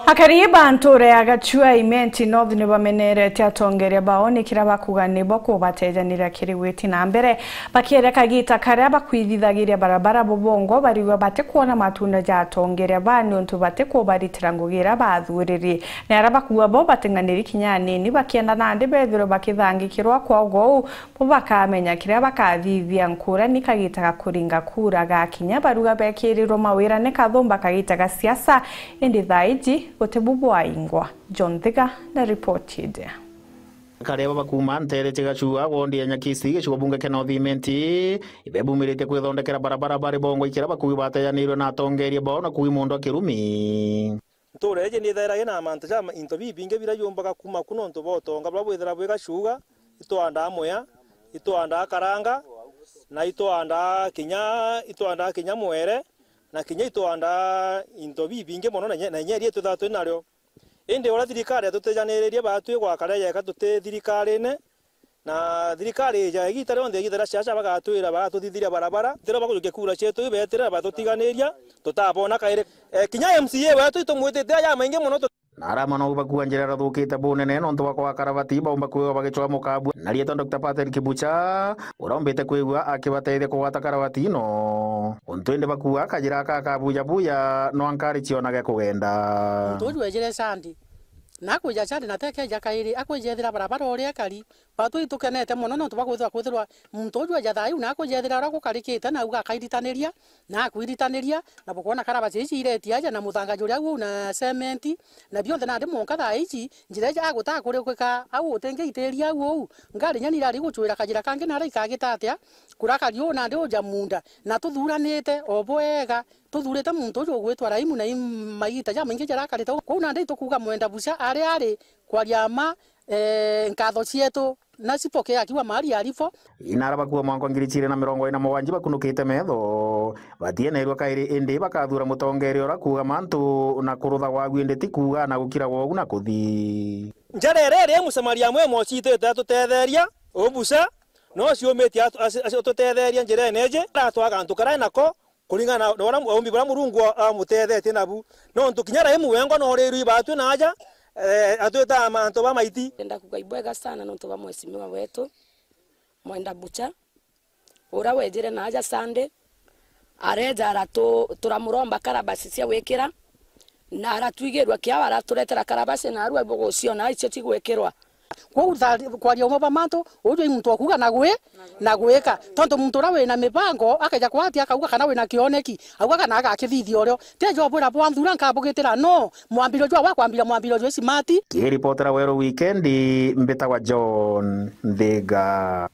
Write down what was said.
Akariba ntore agachua imenti nothi ni bamenerete atongeria baoni kira bakugani boko batejanira kiri witi na mbere bakiereka gita karia bakwithithagiria barabara bobongo bariwe bate kuona matunda ja atongeria bani ontu bate ko baritirangugira bathuriri ne arabakuwa bo batenganiri kinyani ni bakienda nande bethiro bakithangikirwa kwa go bo bakamenya kiria bakathithia nkura ni kagita gakuringa kura ga kinya baruga bekirirwo mawira ne kathomba kagita ga siasa indi thaiji Gotebubu aingwa John Thiga na report ide Kareba bakuma ntere chigachua wondi nyakisi gicugo bunge ke nothimenti ibebumirite kwithondekera barabara bari bongo ikira bakuwi bateyanirwe na atongeria bona kuwi mundu akirumi tureje ni thaira ina manta jama into bibinge birayumbaga kuma kuno nto botonga babwithira bwegacuga itwanda amoya itwanda karanga na itwanda kinya mwere na kinya itwanda into bibinge mono na nyeri tuthatu naryo indi ora thirikari tutejaniririe batu gwa kareya katute thirikari ne na thirikari ja igitare onde igitara ciaca bagatwira bagatuthithiria barabara tira bakujuke kura cietu ibetira batutiganiria tutabona kaire kinya MCA wetu itumwitite aya mainge mono Narama no bakuwa njira thukite bunene no ntwa kwa karabati baumba kuwa bagicwa mukabu na rieto Dr. Patrick Kibucha urombete kwigwa akibateithia kugwata karabati no untwende bakuwa kajira buya no ankari cionage kugenda ntoju ejere sandi nakuja chande nateke jakairi akujethira barabara oria kari batu itukenete muno no tubagwithwa kwithirwa ntoju aja thayu nakujethira ra gukarikite na uga kairitanĩria na kwiritanĩria na bukona karabati ici ireti aja na muthanga juria gu na cementi na biothe na ndimu nkatha ici njira ja gutaka kuri kwika au utenge iteria au ngari nyani rari guchwira kajira kange na rai kagitatia kuraka rio na ndio jamunda na tuthuranite obwega tuthurite muntu ucio gwitwa raimu na maita ja maingi jara karite ko na ndito kuga mwenda buca ari kwaria ma nkatho cietu na cipoke akiwa mari arifo inara bakuwa mwanko ngirichire na 47 bakunukite metho batienerwa kairi indi bakathura mutongerio ra kuga mantu na kurutha gwa ndeti kuga na gukira gwa na kuthi njarerere musamaria mwe mocite tutetheria obuca no ciumiti tutetheria njire neje ratwaga ntukara nako kuringana na wana ombi bara murungu amutethete nabu no ntukinyara hemu wengo no riru ibatu naja atweta amanto ba maiti enda kugaibwega sana no nto ba mwesimiwa wetu mwenda bucha ora wejere naja sande areja arato turamuromba karabasi cia wekera na aratwigerwa kia araturetera karabasi na arwa bogocio na icio tigwekirwa kwaria umwe bamanto ujo muntu akuga na gweka tonto muntu ra wena mibango akaja kwati akauga kana wena kioneki auga kana agakithithio ryo tejo bwira bwanthura nkabugitira no mwambiro jwa wakwambira mwambiro jwa smart ki reporter wa Weekend mbeta wa John Thiga.